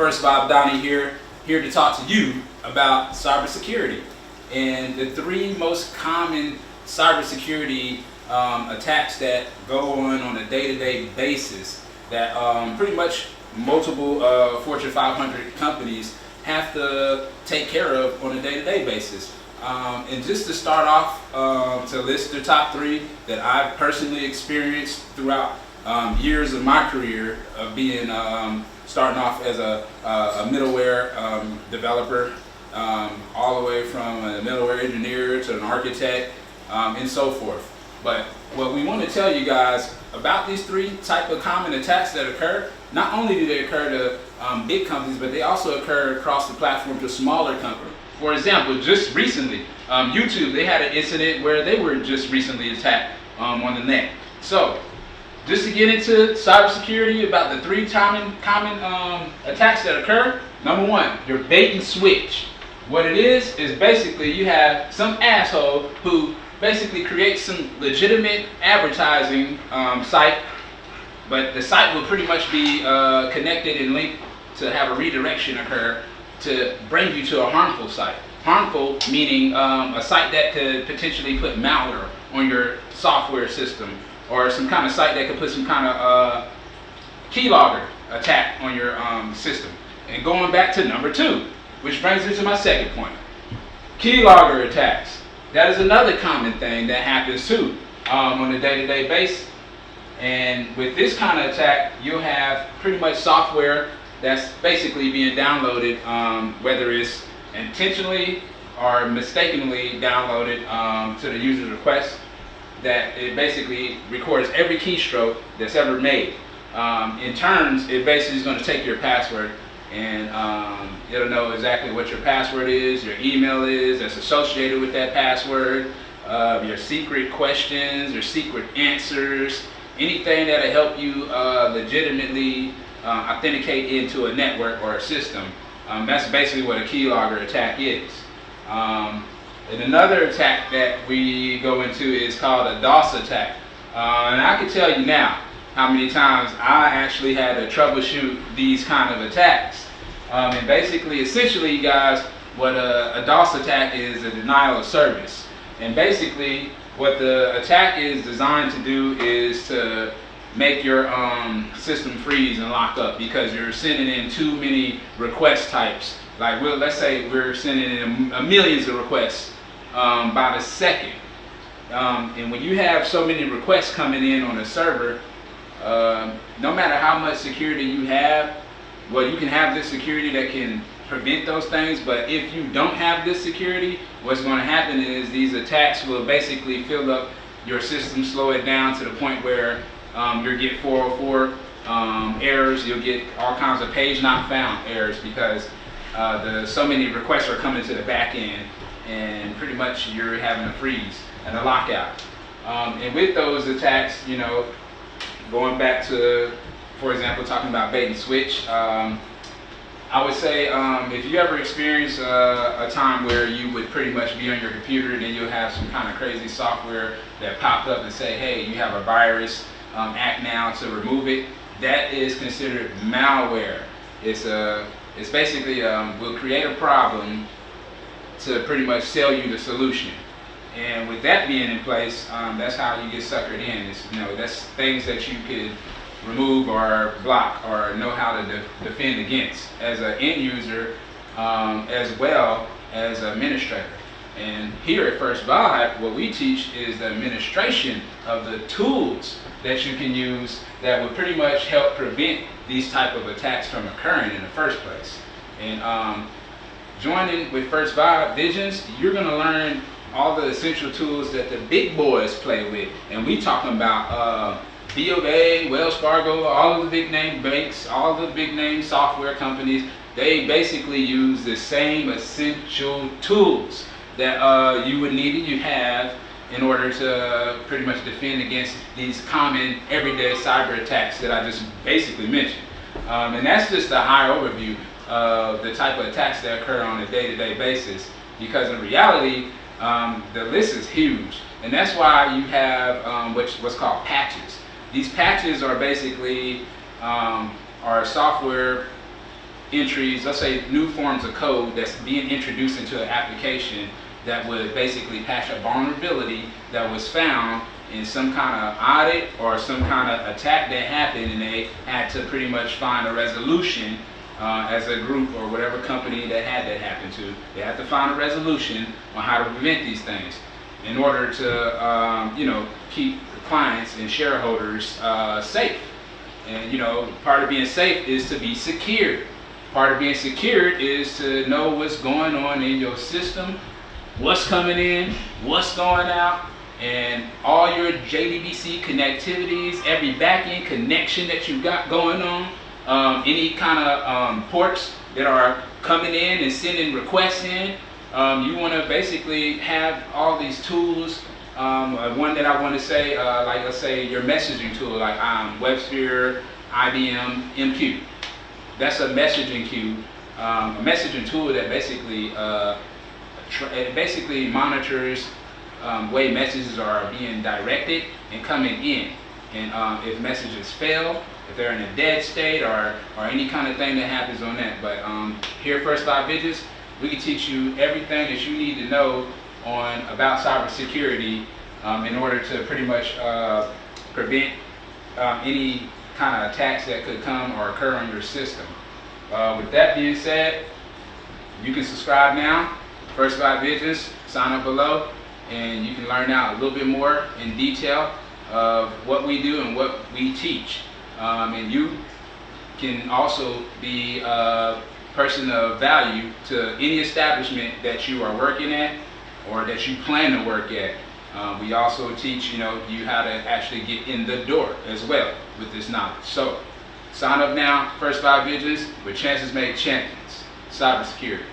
First Bob Donnie here to talk to you about cybersecurity and the three most common cybersecurity attacks that go on a day-to-day basis that pretty much multiple Fortune 500 companies have to take care of on a day-to-day basis. And just to start off, to list the top three that I've personally experienced throughout years of my career of being starting off as a middleware developer, all the way from a middleware engineer to an architect, and so forth. But what we want to tell you guys about these three type of common attacks that occur, not only do they occur to big companies, but they also occur across the platform to smaller companies. For example, just recently, YouTube, they had an incident where they were just recently attacked on the net. So, just to get into cybersecurity, about the three common attacks that occur. Number one, your bait and switch. What it is basically you have some asshole who basically creates some legitimate advertising site, but the site will pretty much be connected and linked to have a redirection occur to bring you to a harmful site. Harmful meaning a site that could potentially put malware on your software system, or some kind of site that could put some kind of keylogger attack on your system. And going back to number two, which brings me to my second point. Keylogger attacks. That is another common thing that happens too on a day-to-day basis. And with this kind of attack, you'll have pretty much software that's basically being downloaded, whether it's intentionally or mistakenly downloaded to the user's request, that it basically records every keystroke that's ever made. In turns, it basically is going to take your password and it'll know exactly what your password is, your email is that's associated with that password, your secret questions, your secret answers, anything that'll help you legitimately authenticate into a network or a system. That's basically what a keylogger attack is. And another attack that we go into is called a DOS attack. And I can tell you now how many times I actually had to troubleshoot these kind of attacks. And basically, essentially, you guys, what a DOS attack is a denial of service. And basically, what the attack is designed to do is to make your system freeze and lock up because you're sending in too many request types. Like, let's say we're sending in millions of requests by the second. And when you have so many requests coming in on a server, no matter how much security you have, well, you can have this security that can prevent those things, but if you don't have this security, what's going to happen is these attacks will basically fill up your system, slow it down to the point where you'll get 404 errors, you'll get all kinds of page not found errors because so many requests are coming to the back end, and pretty much you're having a freeze and a lockout. And with those attacks, you know, going back to, for example, talking about bait and switch, I would say if you ever experience a time where you would pretty much be on your computer and then you'll have some kind of crazy software that popped up and say, hey, you have a virus, act now to remove it, that is considered malware. It's basically will create a problem to pretty much sell you the solution. And with that being in place, that's how you get suckered in. It's, you know, that's things that you could remove or block or know how to defend against as an end user, as well as an administrator. And here at First Vibe, what we teach is the administration of the tools that you can use that would pretty much help prevent these type of attacks from occurring in the first place. And joining with First Vibe Visions, you're going to learn all the essential tools that the big boys play with. And we talking about B of A, Wells Fargo, all of the big name banks, all of the big name software companies. They basically use the same essential tools that you would need to have in order to pretty much defend against these common everyday cyber attacks that I just basically mentioned. And that's just a high overview of the type of attacks that occur on a day-to-day basis, because in reality, the list is huge. And that's why you have what's called patches. These patches are basically are software entries, let's say new forms of code that's being introduced into an application that would basically patch a vulnerability that was found in some kind of audit or some kind of attack that happened, and they had to pretty much find a resolution as a group or whatever company that had that happen to. They had to find a resolution on how to prevent these things in order to keep clients and shareholders safe. And part of being safe is to be secured. Part of being secured is to know what's going on in your system, what's coming in, what's going out, and all your JDBC connectivities, every back-end connection that you got going on, any kind of ports that are coming in and sending requests in. You want to basically have all these tools. One that I want to say, like let's say your messaging tool, like WebSphere, IBM, MQ. That's a messaging queue, a messaging tool that basically it basically monitors way messages are being directed and coming in, and if messages fail, if they're in a dead state or any kind of thing that happens on that. But here, First 5 Digits, we can teach you everything that you need to know about cybersecurity in order to pretty much prevent any kind of attacks that could come or occur on your system. With that being said, you can subscribe now, First 5 Digits, sign up below, and you can learn out a little bit more in detail of what we do and what we teach. And you can also be a person of value to any establishment that you are working at or that you plan to work at. We also teach you how to actually get in the door as well with this knowledge. So sign up now, First 5 Digits, with chances made champions, cybersecurity.